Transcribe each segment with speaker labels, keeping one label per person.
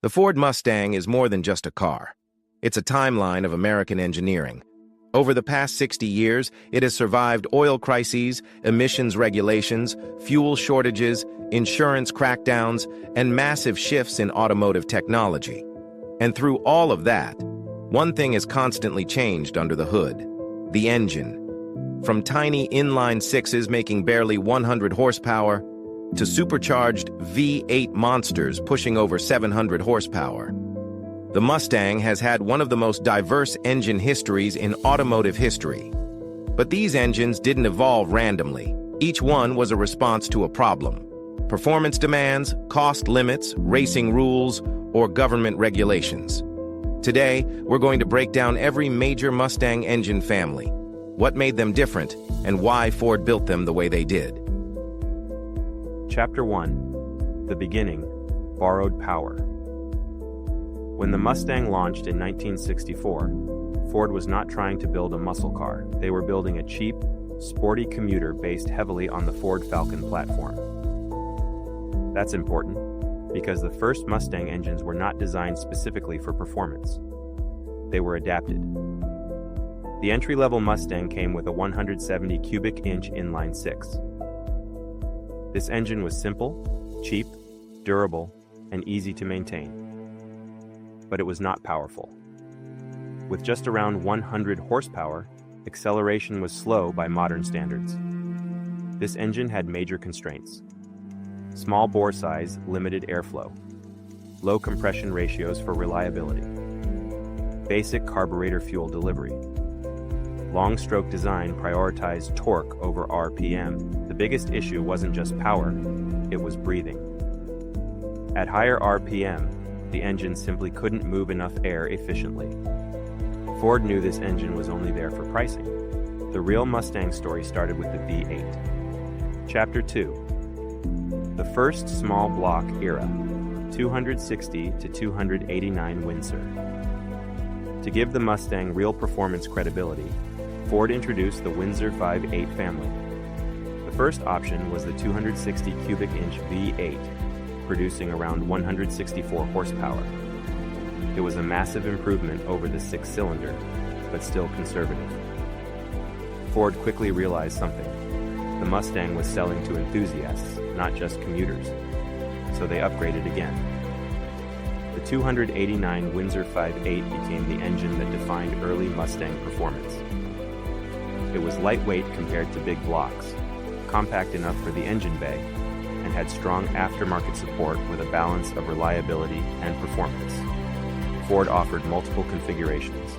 Speaker 1: The Ford Mustang is more than just a car. It's a timeline of American engineering. Over the past 60 years, it has survived oil crises, emissions regulations, fuel shortages, insurance crackdowns, and massive shifts in automotive technology. And through all of that, one thing has constantly changed under the hood: the engine. From tiny inline sixes making barely 100 horsepower to supercharged V8 monsters pushing over 700 horsepower. The Mustang has had one of the most diverse engine histories in automotive history. But these engines didn't evolve randomly. Each one was a response to a problem: performance demands, cost limits, racing rules, or government regulations. Today, we're going to break down every major Mustang engine family, what made them different, and why Ford built them the way they did.
Speaker 2: Chapter 1. The Beginning, Borrowed Power. When the Mustang launched in 1964, Ford was not trying to build a muscle car. They were building a cheap, sporty commuter based heavily on the Ford Falcon platform. That's important, because the first Mustang engines were not designed specifically for performance. They were adapted. The entry-level Mustang came with a 170 cubic inch inline six. This engine was simple, cheap, durable, and easy to maintain. But it was not powerful. With just around 100 horsepower, acceleration was slow by modern standards. This engine had major constraints: small bore size limited airflow, low compression ratios for reliability, basic carburetor fuel delivery. Long stroke design prioritized torque over RPM. The biggest issue wasn't just power, it was breathing. At higher RPM, the engine simply couldn't move enough air efficiently. Ford knew this engine was only there for pricing. The real Mustang story started with the V8. Chapter 2. The first small block era, 260 to 289 Windsor. To give the Mustang real performance credibility, Ford introduced the Windsor 5.8 family. The first option was the 260 cubic inch V8, producing around 164 horsepower. It was a massive improvement over the six-cylinder, but still conservative. Ford quickly realized something: the Mustang was selling to enthusiasts, not just commuters. So they upgraded again. The 289 Windsor 5.8 became the engine that defined early Mustang performance. It was lightweight compared to big blocks, compact enough for the engine bay, and had strong aftermarket support with a balance of reliability and performance. Ford offered multiple configurations.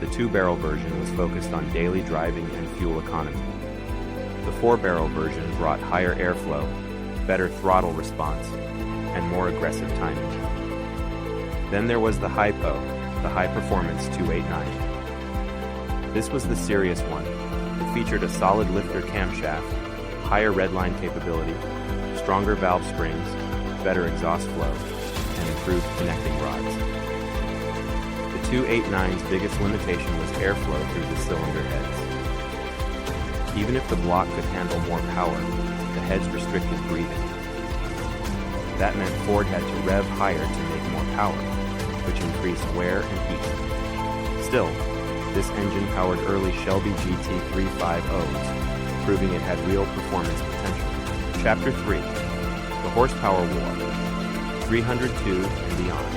Speaker 2: The two-barrel version was focused on daily driving and fuel economy. The four-barrel version brought higher airflow, better throttle response, and more aggressive timing. Then there was the Hypo, the high-performance 289. This was the serious one. It featured a solid lifter camshaft, higher redline capability, stronger valve springs, better exhaust flow, and improved connecting rods. The 289's biggest limitation was airflow through the cylinder heads. Even if the block could handle more power, the heads restricted breathing. That meant Ford had to rev higher to make more power, which increased wear and heat. Still, this engine powered early Shelby GT350s, proving it had real performance potential. Chapter 3. The Horsepower War, 302 and beyond.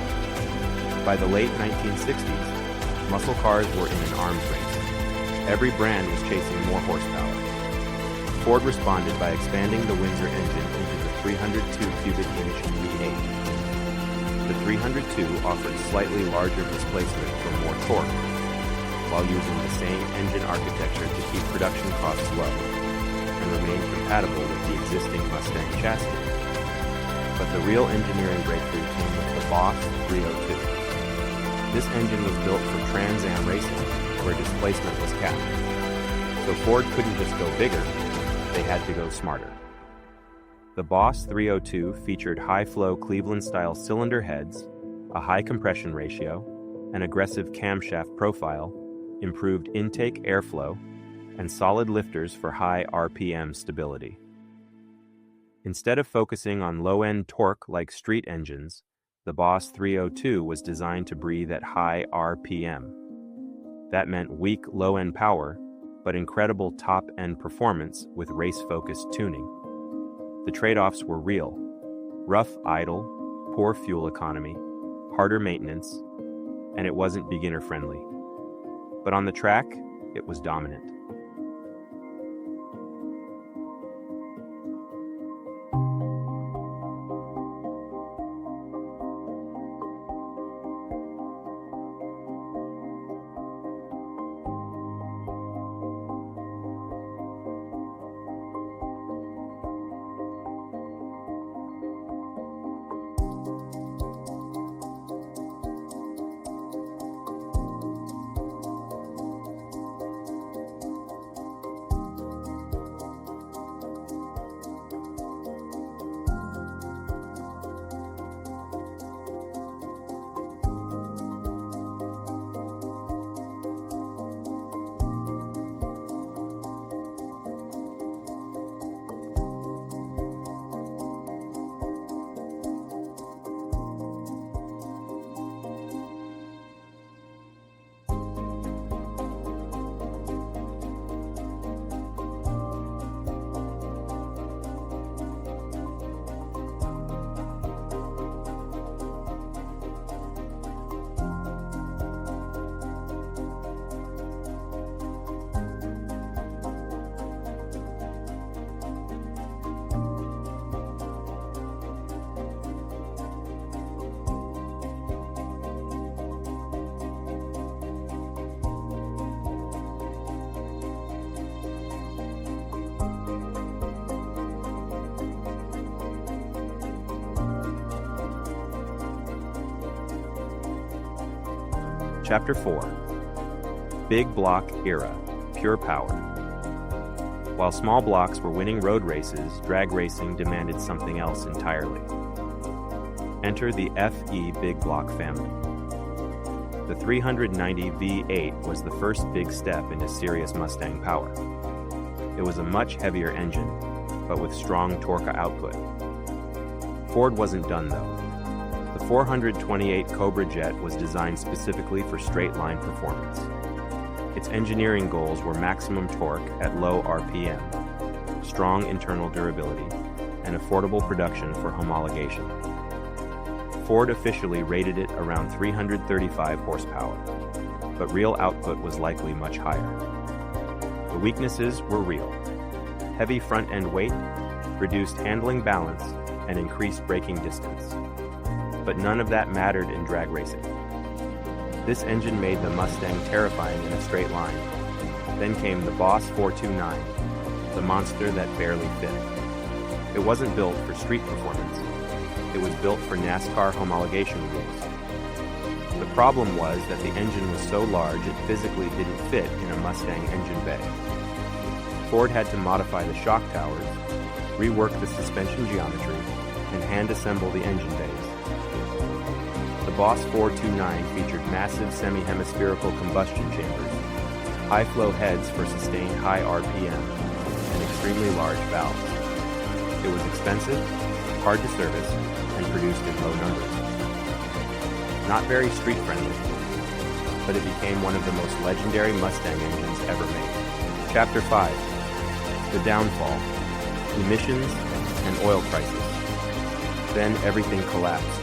Speaker 2: By the late 1960s, muscle cars were in an arms race. Every brand was chasing more horsepower. Ford responded by expanding the Windsor engine into the 302 cubic inch V8. The 302 offered slightly larger displacement for more torque, while using the same engine architecture to keep production costs low and remain compatible with the existing Mustang chassis. But the real engineering breakthrough came with the Boss 302. This engine was built for Trans Am racing, where displacement was capped. So Ford couldn't just go bigger, they had to go smarter. The Boss 302 featured high-flow Cleveland-style cylinder heads, a high compression ratio, an aggressive camshaft profile, improved intake airflow, and solid lifters for high RPM stability. Instead of focusing on low-end torque like street engines, The Boss 302 was designed to breathe at high RPM. That meant weak low-end power, but incredible top-end performance with race-focused tuning. The trade-offs were real: rough idle, poor fuel economy, harder maintenance, and it wasn't beginner-friendly. But on the track, it was dominant. Chapter 4. Big Block Era, Pure Power. While small blocks were winning road races, drag racing demanded something else entirely. Enter the FE Big Block family. The 390 V8 was the first big step into serious Mustang power. It was a much heavier engine, but with strong torque output. Ford wasn't done though. The 428 Cobra jet was designed specifically for straight-line performance. Its engineering goals were maximum torque at low RPM, strong internal durability, and affordable production for homologation. Ford officially rated it around 335 horsepower, but real output was likely much higher. The weaknesses were real: heavy front-end weight, reduced handling balance, and increased braking distance. But none of that mattered in drag racing. This engine made the Mustang terrifying in a straight line. Then came the Boss 429, the monster that barely fit. It wasn't built for street performance. It was built for NASCAR homologation rules. The problem was that the engine was so large it physically didn't fit in a Mustang engine bay. Ford had to modify the shock towers, rework the suspension geometry, and hand-assemble the engine bays. The Boss 429 featured massive semi-hemispherical combustion chambers, high-flow heads for sustained high RPM, and extremely large valves. It was expensive, hard to service, and produced in low numbers. Not very street-friendly, but it became one of the most legendary Mustang engines ever made. Chapter 5. The Downfall, Emissions, and Oil Crisis. Then everything collapsed.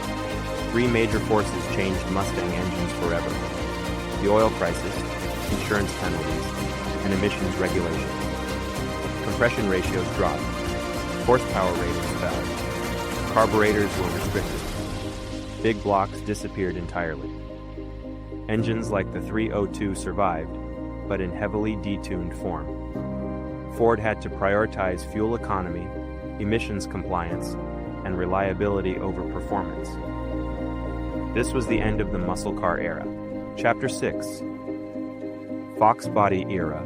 Speaker 2: Three major forces changed Mustang engines forever: the oil crisis, insurance penalties, and emissions regulation. Compression ratios dropped, horsepower ratings fell, carburetors were restricted. Big blocks disappeared entirely. Engines like the 302 survived, but in heavily detuned form. Ford had to prioritize fuel economy, emissions compliance, and reliability over performance. This was the end of the muscle car era. Chapter 6. Fox Body Era,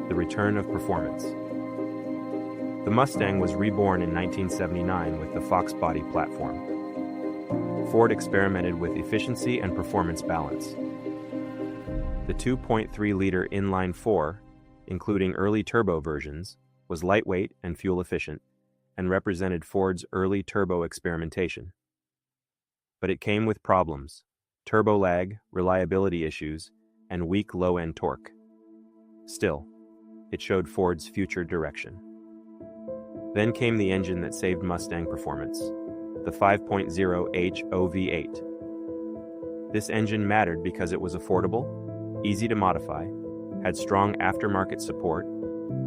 Speaker 2: The Return of Performance. The Mustang was reborn in 1979 with the Fox Body platform. Ford experimented with efficiency and performance balance. The 2.3-liter inline-4, including early turbo versions, was lightweight and fuel efficient, and represented Ford's early turbo experimentation. But it came with problems: turbo lag, reliability issues, and weak low-end torque. Still, it showed Ford's future direction. Then came the engine that saved Mustang performance, the 5.0H OV8. This engine mattered because it was affordable, easy to modify, had strong aftermarket support,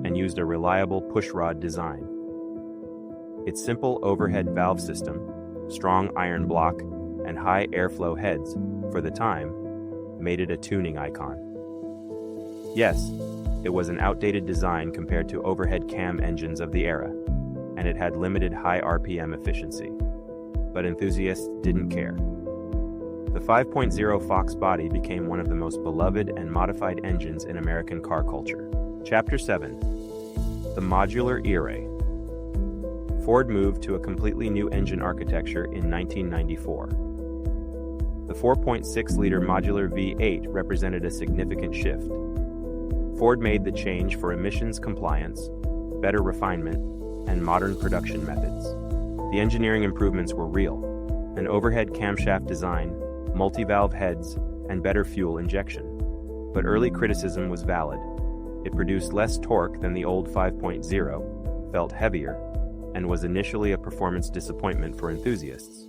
Speaker 2: and used a reliable pushrod design. Its simple overhead valve system, strong iron block, and high airflow heads, for the time, made it a tuning icon. Yes, it was an outdated design compared to overhead cam engines of the era, and it had limited high RPM efficiency. But enthusiasts didn't care. The 5.0 Fox body became one of the most beloved and modified engines in American car culture. Chapter 7: The Modular Era. Ford moved to a completely new engine architecture in 1994. The 4.6-liter modular V8 represented a significant shift. Ford made the change for emissions compliance, better refinement, and modern production methods. The engineering improvements were real: an overhead camshaft design, multi-valve heads, and better fuel injection. But early criticism was valid. It produced less torque than the old 5.0, felt heavier, and was initially a performance disappointment for enthusiasts.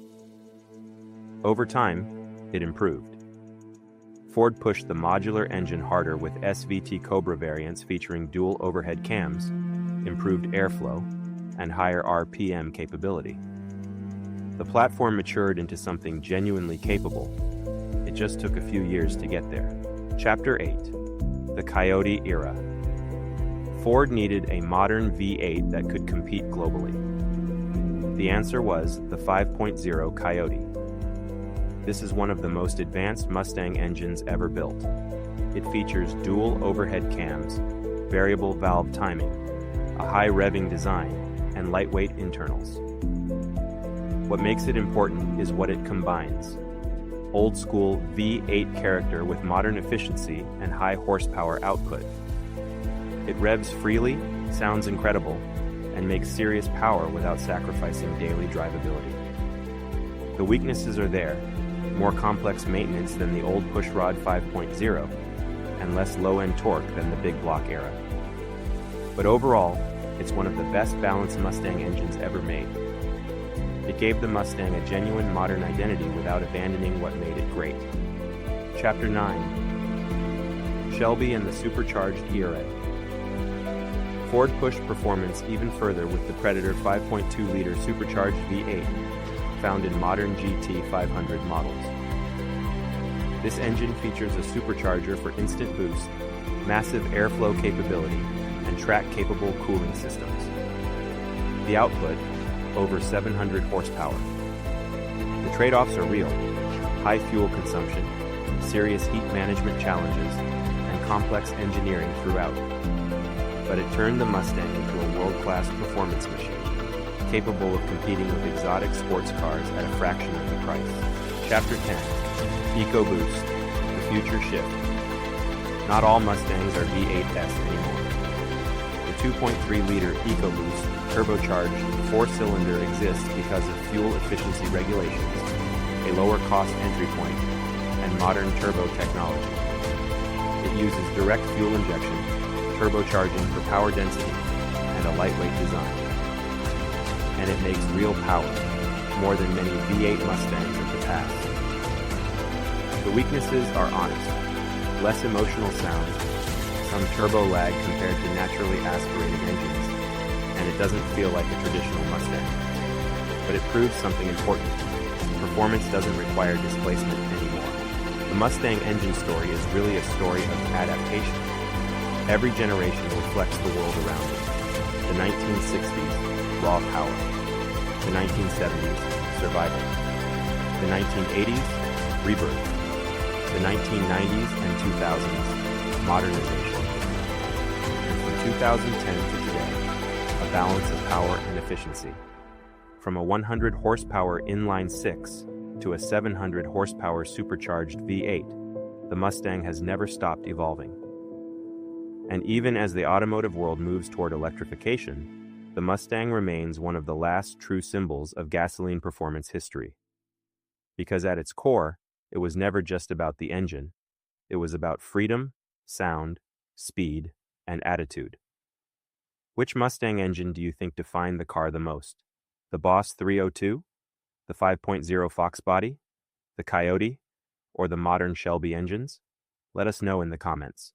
Speaker 2: Over time, it improved. Ford pushed the modular engine harder with SVT Cobra variants featuring dual overhead cams, improved airflow, and higher RPM capability. The platform matured into something genuinely capable. It just took a few years to get there. Chapter 8: The Coyote Era. Ford needed a modern V8 that could compete globally. The answer was the 5.0 Coyote. This is one of the most advanced Mustang engines ever built. It features dual overhead cams, variable valve timing, a high revving design, and lightweight internals. What makes it important is what it combines: old-school V8 character with modern efficiency and high horsepower output. It revs freely, sounds incredible, and makes serious power without sacrificing daily drivability. The weaknesses are there: more complex maintenance than the old pushrod 5.0, and less low-end torque than the big block era. But overall, it's one of the best balanced Mustang engines ever made. It gave the Mustang a genuine modern identity without abandoning what made it great. Chapter 9: Shelby and the Supercharged Era. Ford pushed performance even further with the Predator 5.2-liter supercharged V8, found in modern GT 500 models. This engine features a supercharger for instant boost, massive airflow capability, and track-capable cooling systems. The output: over 700 horsepower. The trade-offs are real: high fuel consumption, serious heat management challenges, and complex engineering throughout. But it turned the Mustang into a world-class performance machine, capable of competing with exotic sports cars at a fraction of the price. Chapter 10: EcoBoost, the Future Shift. Not all Mustangs are V8s anymore. The 2.3-liter EcoBoost turbocharged four-cylinder exists because of fuel efficiency regulations, a lower cost entry point, and modern turbo technology. It uses direct fuel injection, turbocharging for power density, and a lightweight design. And it makes real power, more than many V8 Mustangs of the past. The weaknesses are honest: less emotional sound, some turbo lag compared to naturally aspirated engines, and it doesn't feel like a traditional Mustang. But it proves something important: performance doesn't require displacement anymore. The Mustang engine story is really a story of adaptation. Every generation reflects the world around it. The 1960s, raw power. The 1970s, survival. The 1980s, rebirth. The 1990s and 2000s, modernization. And from 2010 to today, a balance of power and efficiency. From a 100 horsepower inline-six to a 700 horsepower supercharged V8, the Mustang has never stopped evolving. And even as the automotive world moves toward electrification, the Mustang remains one of the last true symbols of gasoline performance history. because at its core, it was never just about the engine. It was about freedom, sound, speed, and attitude. Which Mustang engine do you think defined the car the most? The Boss 302? The 5.0 Fox body? The Coyote? Or the modern Shelby engines? Let us know in the comments.